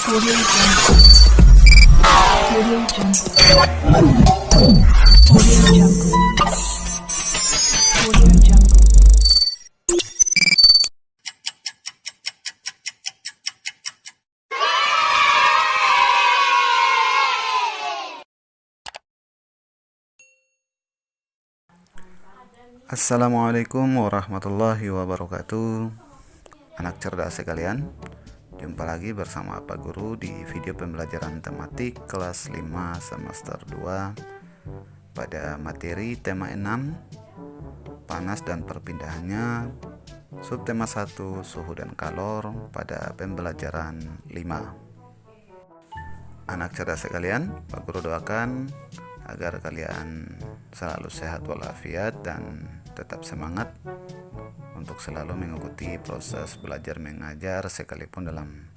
Audio Jungle. Audio Jungle. Audio Jungle. Audio Jungle. Assalamualaikum warahmatullahi wabarakatuh. Anak cerdas sekalian, jumpa lagi bersama Pak Guru di video pembelajaran tematik kelas 5 semester 2 pada materi tema 6 panas dan perpindahannya, subtema 1 suhu dan kalor pada pembelajaran 5. Anak cerdas sekalian, Pak Guru doakan agar kalian selalu sehat walafiat dan tetap semangat untuk selalu mengikuti proses belajar mengajar sekalipun dalam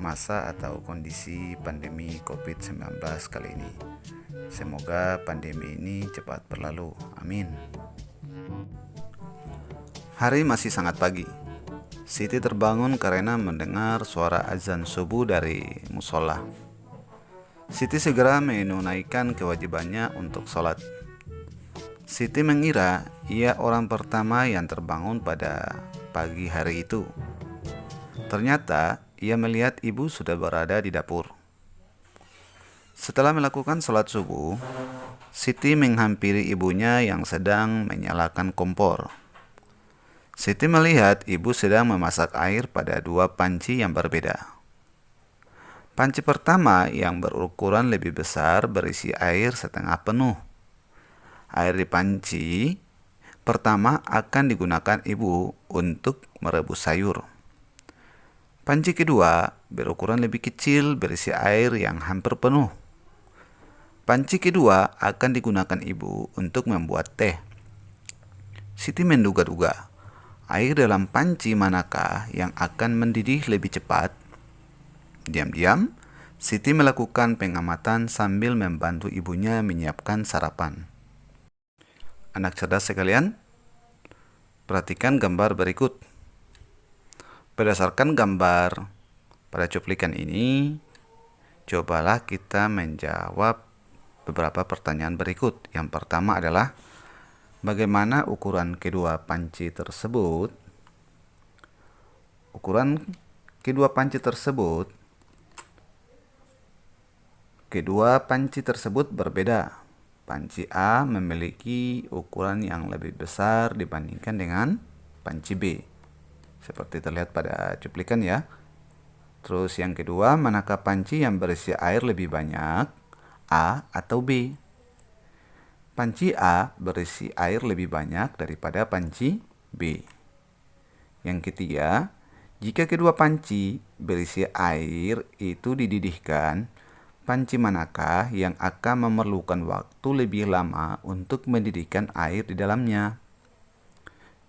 masa atau kondisi pandemi COVID-19 kali ini. Semoga pandemi ini cepat berlalu. Amin. Hari masih sangat pagi. Siti terbangun karena mendengar suara azan subuh dari musola. Siti segera menunaikan kewajibannya untuk sholat. Siti mengira ia orang pertama yang terbangun pada pagi hari itu. Ternyata ia melihat ibu sudah berada di dapur. Setelah melakukan sholat subuh, Siti menghampiri ibunya yang sedang menyalakan kompor. Siti melihat ibu sedang memasak air pada dua panci yang berbeda. Panci pertama yang berukuran lebih besar berisi air setengah penuh. Air di panci pertama akan digunakan ibu untuk merebus sayur. Panci kedua berukuran lebih kecil berisi air yang hampir penuh. Panci kedua akan digunakan ibu untuk membuat teh. Siti menduga-duga air dalam panci manakah yang akan mendidih lebih cepat. Diam-diam, Siti melakukan pengamatan sambil membantu ibunya menyiapkan sarapan. Anak cerdas sekalian, perhatikan gambar berikut. Berdasarkan gambar pada cuplikan ini, cobalah kita menjawab beberapa pertanyaan berikut. Yang pertama adalah, bagaimana ukuran kedua panci tersebut? Ukuran kedua panci tersebut berbeda. Panci A memiliki ukuran yang lebih besar dibandingkan dengan panci B. Seperti terlihat pada cuplikan ya. Terus yang kedua, manakah panci yang berisi air lebih banyak? A atau B? Panci A berisi air lebih banyak daripada panci B. Yang ketiga, jika kedua panci berisi air itu dididihkan, panci manakah yang akan memerlukan waktu lebih lama untuk mendidihkan air di dalamnya?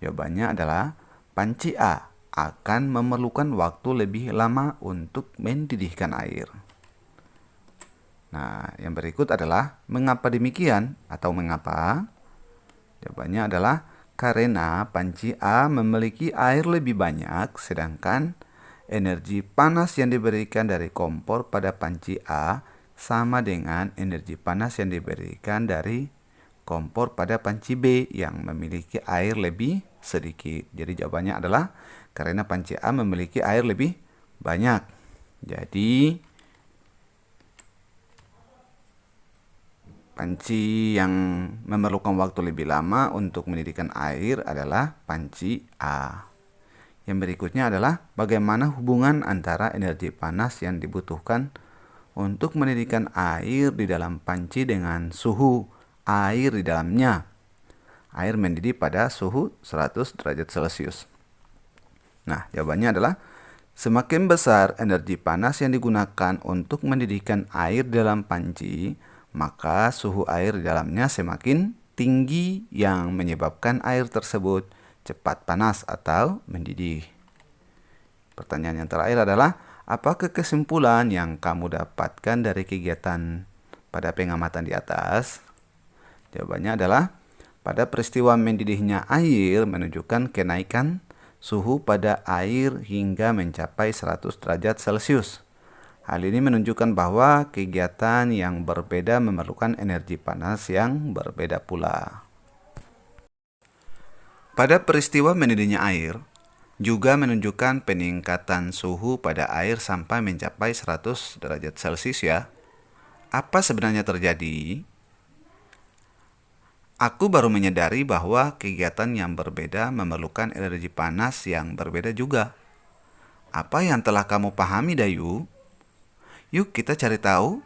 Jawabannya adalah panci A akan memerlukan waktu lebih lama untuk mendidihkan air. Nah, yang berikut adalah mengapa demikian atau mengapa? Jawabannya adalah karena panci A memiliki air lebih banyak, sedangkan energi panas yang diberikan dari kompor pada panci A sama dengan energi panas yang diberikan dari kompor pada panci B yang memiliki air lebih sedikit. Jadi jawabannya adalah karena panci A memiliki air lebih banyak. Jadi panci yang memerlukan waktu lebih lama untuk mendidihkan air adalah panci A. Yang berikutnya adalah bagaimana hubungan antara energi panas yang dibutuhkan untuk mendidihkan air di dalam panci dengan suhu air di dalamnya. Air mendidih pada suhu 100 derajat Celcius. Nah, jawabannya adalah semakin besar energi panas yang digunakan untuk mendidihkan air di dalam panci, maka suhu air di dalamnya semakin tinggi yang menyebabkan air tersebut cepat panas atau mendidih. Pertanyaan yang terakhir adalah, apakah kesimpulan yang kamu dapatkan dari kegiatan pada pengamatan di atas? Jawabannya adalah, pada peristiwa mendidihnya air menunjukkan kenaikan suhu pada air hingga mencapai 100 derajat Celcius. Hal ini menunjukkan bahwa kegiatan yang berbeda memerlukan energi panas yang berbeda pula. Pada peristiwa mendidihnya air, juga menunjukkan peningkatan suhu pada air sampai mencapai 100 derajat Celcius ya. Apa sebenarnya terjadi? Aku baru menyadari bahwa kegiatan yang berbeda memerlukan energi panas yang berbeda juga. Apa yang telah kamu pahami, Dayu? Yuk kita cari tahu.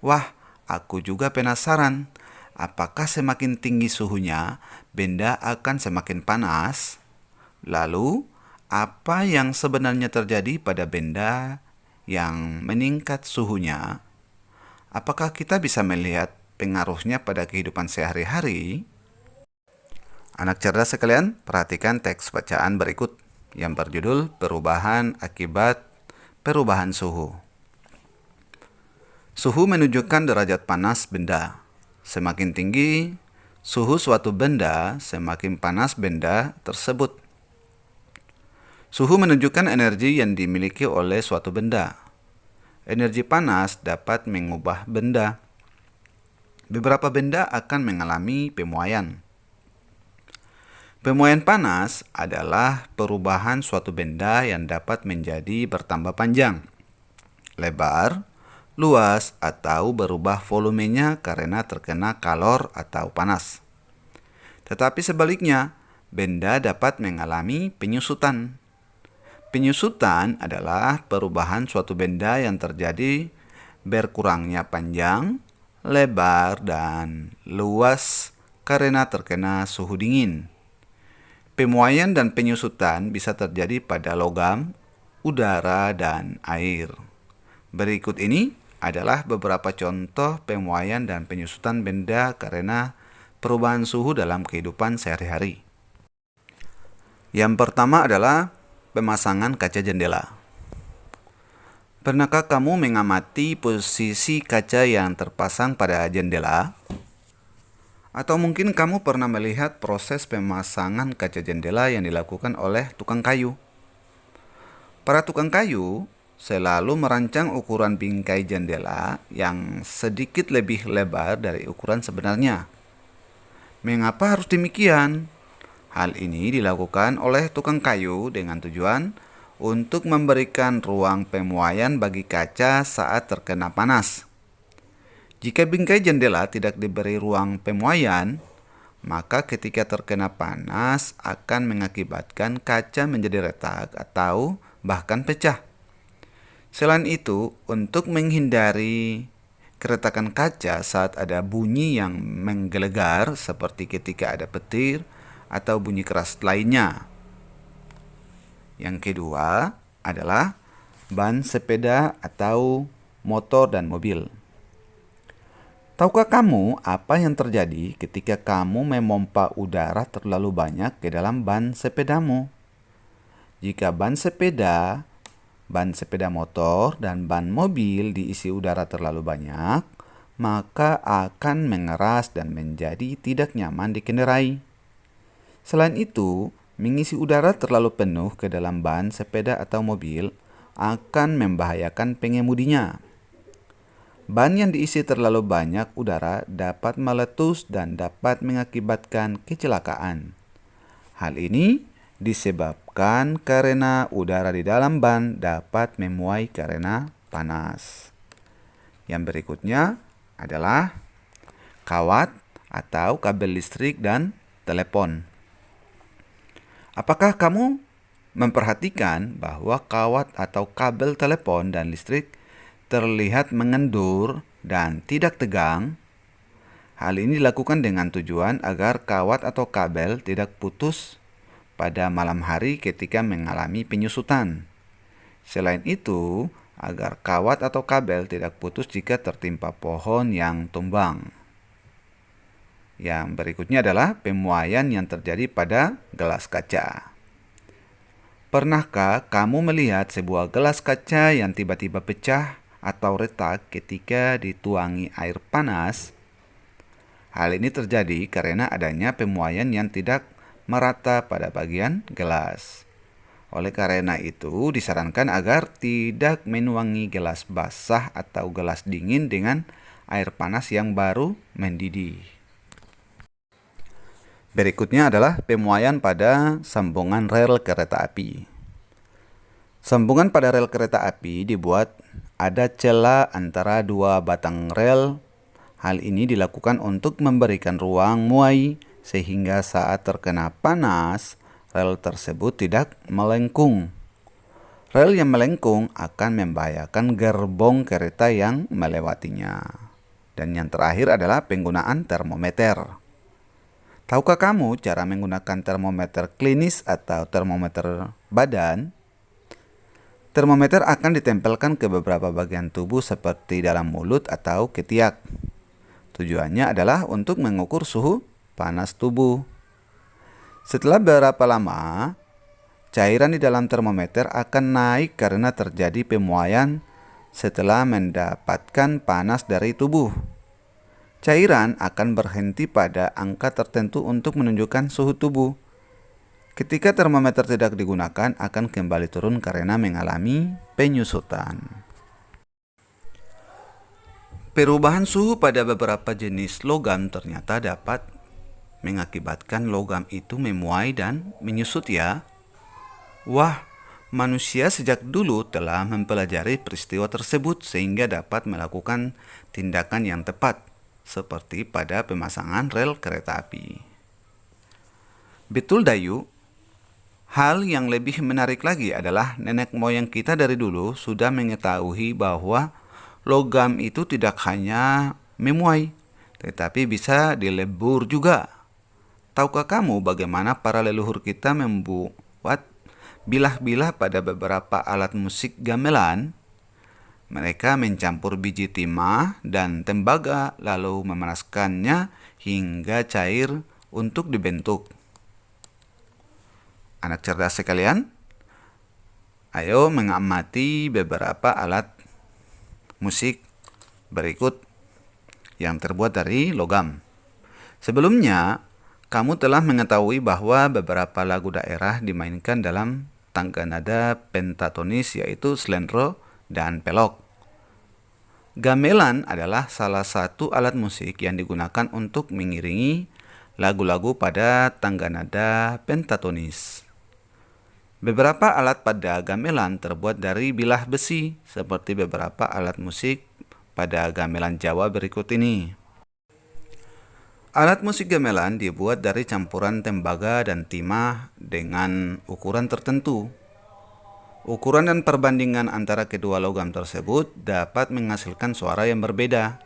Wah, aku juga penasaran. Apakah semakin tinggi suhunya, benda akan semakin panas? Lalu, apa yang sebenarnya terjadi pada benda yang meningkat suhunya? Apakah kita bisa melihat pengaruhnya pada kehidupan sehari-hari? Anak cerdas sekalian, perhatikan teks bacaan berikut yang berjudul Perubahan Akibat Perubahan Suhu. Suhu menunjukkan derajat panas benda. Semakin tinggi suhu suatu benda, semakin panas benda tersebut. Suhu menunjukkan energi yang dimiliki oleh suatu benda. Energi panas dapat mengubah benda. Beberapa benda akan mengalami pemuaian. Pemuaian panas adalah perubahan suatu benda yang dapat menjadi bertambah panjang, lebar, luas, atau berubah volumenya karena terkena kalor atau panas. Tetapi sebaliknya, benda dapat mengalami penyusutan. Penyusutan adalah perubahan suatu benda yang terjadi berkurangnya panjang, lebar, dan luas karena terkena suhu dingin. Pemuaian dan penyusutan bisa terjadi pada logam, udara, dan air. Berikut ini adalah beberapa contoh pemuaian dan penyusutan benda karena perubahan suhu dalam kehidupan sehari-hari. Yang pertama adalah pemasangan kaca jendela. Pernahkah kamu mengamati posisi kaca yang terpasang pada jendela? Atau mungkin kamu pernah melihat proses pemasangan kaca jendela yang dilakukan oleh tukang kayu. Para tukang kayu selalu merancang ukuran bingkai jendela yang sedikit lebih lebar dari ukuran sebenarnya. Mengapa harus demikian? Hal ini dilakukan oleh tukang kayu dengan tujuan untuk memberikan ruang pemuaian bagi kaca saat terkena panas. Jika bingkai jendela tidak diberi ruang pemuaian, maka ketika terkena panas akan mengakibatkan kaca menjadi retak atau bahkan pecah. Selain itu, untuk menghindari keretakan kaca saat ada bunyi yang menggelegar seperti ketika ada petir atau bunyi keras lainnya. Yang kedua adalah ban sepeda atau motor dan mobil. Tahukah kamu apa yang terjadi ketika kamu memompa udara terlalu banyak ke dalam ban sepedamu? Jika ban sepeda motor, dan ban mobil diisi udara terlalu banyak, maka akan mengeras dan menjadi tidak nyaman dikendarai. Selain itu, mengisi udara terlalu penuh ke dalam ban sepeda atau mobil akan membahayakan pengemudinya. Ban yang diisi terlalu banyak udara dapat meletus dan dapat mengakibatkan kecelakaan. Hal ini disebabkan karena udara di dalam ban dapat memuai karena panas. Yang berikutnya adalah kawat atau kabel listrik dan telepon. Apakah kamu memperhatikan bahwa kawat atau kabel telepon dan listrik terlihat mengendur dan tidak tegang? Hal ini dilakukan dengan tujuan agar kawat atau kabel tidak putus pada malam hari ketika mengalami penyusutan. Selain itu, agar kawat atau kabel tidak putus jika tertimpa pohon yang tumbang. Yang berikutnya adalah pemuaian yang terjadi pada gelas kaca. Pernahkah kamu melihat sebuah gelas kaca yang tiba-tiba pecah atau retak ketika dituangi air panas? Hal ini terjadi karena adanya pemuaian yang tidak merata pada bagian gelas. Oleh karena itu, disarankan agar tidak menuangi gelas basah atau gelas dingin dengan air panas yang baru mendidih. Berikutnya adalah pemuaian pada sambungan rel kereta api. Sambungan pada rel kereta api dibuat ada celah antara dua batang rel. Hal ini dilakukan untuk memberikan ruang muai sehingga saat terkena panas, rel tersebut tidak melengkung. Rel yang melengkung akan membahayakan gerbong kereta yang melewatinya. Dan yang terakhir adalah penggunaan termometer. Tahukah kamu cara menggunakan termometer klinis atau termometer badan? Termometer akan ditempelkan ke beberapa bagian tubuh seperti dalam mulut atau ketiak. Tujuannya adalah untuk mengukur suhu panas tubuh. Setelah beberapa lama, cairan di dalam termometer akan naik karena terjadi pemuaian setelah mendapatkan panas dari tubuh. Cairan akan berhenti pada angka tertentu untuk menunjukkan suhu tubuh. Ketika termometer tidak digunakan, akan kembali turun karena mengalami penyusutan. Perubahan suhu pada beberapa jenis logam ternyata dapat mengakibatkan logam itu memuai dan menyusut ya. Wah, manusia sejak dulu telah mempelajari peristiwa tersebut sehingga dapat melakukan tindakan yang tepat, seperti pada pemasangan rel kereta api. Betul Dayu, hal yang lebih menarik lagi adalah nenek moyang kita dari dulu sudah mengetahui bahwa logam itu tidak hanya memuai, tetapi bisa dilebur juga. Tahukah kamu bagaimana para leluhur kita membuat bilah-bilah pada beberapa alat musik gamelan? Mereka mencampur biji timah dan tembaga lalu memanaskannya hingga cair untuk dibentuk. Anak cerdas sekalian, ayo mengamati beberapa alat musik berikut yang terbuat dari logam. Sebelumnya, kamu telah mengetahui bahwa beberapa lagu daerah dimainkan dalam tangga nada pentatonis yaitu slendro dan pelok. Gamelan adalah salah satu alat musik yang digunakan untuk mengiringi lagu-lagu pada tangga nada pentatonis. Beberapa alat pada gamelan terbuat dari bilah besi, seperti beberapa alat musik pada gamelan Jawa berikut ini. Alat musik gamelan dibuat dari campuran tembaga dan timah dengan ukuran tertentu. Ukuran dan perbandingan antara kedua logam tersebut dapat menghasilkan suara yang berbeda.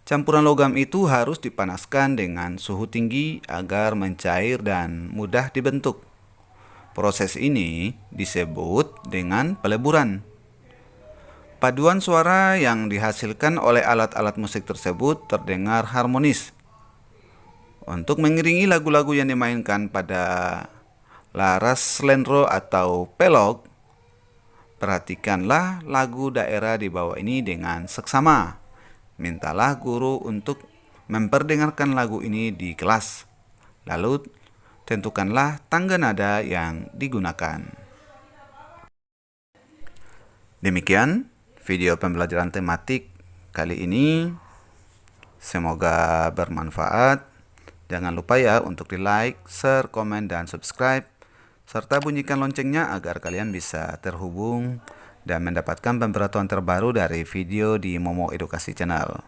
Campuran logam itu harus dipanaskan dengan suhu tinggi agar mencair dan mudah dibentuk. Proses ini disebut dengan peleburan. Paduan suara yang dihasilkan oleh alat-alat musik tersebut terdengar harmonis. Untuk mengiringi lagu-lagu yang dimainkan pada laras slendro atau pelok, perhatikanlah lagu daerah di bawah ini dengan seksama. Mintalah guru untuk memperdengarkan lagu ini di kelas. Lalu tentukanlah tangga nada yang digunakan. Demikian video pembelajaran tematik kali ini. Semoga bermanfaat. Jangan lupa ya untuk di like, share, komen, dan subscribe. Serta bunyikan loncengnya agar kalian bisa terhubung dan mendapatkan pemberitahuan terbaru dari video di Momo Edukasi Channel.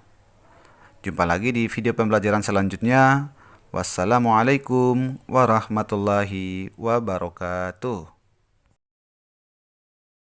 Jumpa lagi di video pembelajaran selanjutnya. Wassalamualaikum warahmatullahi wabarakatuh.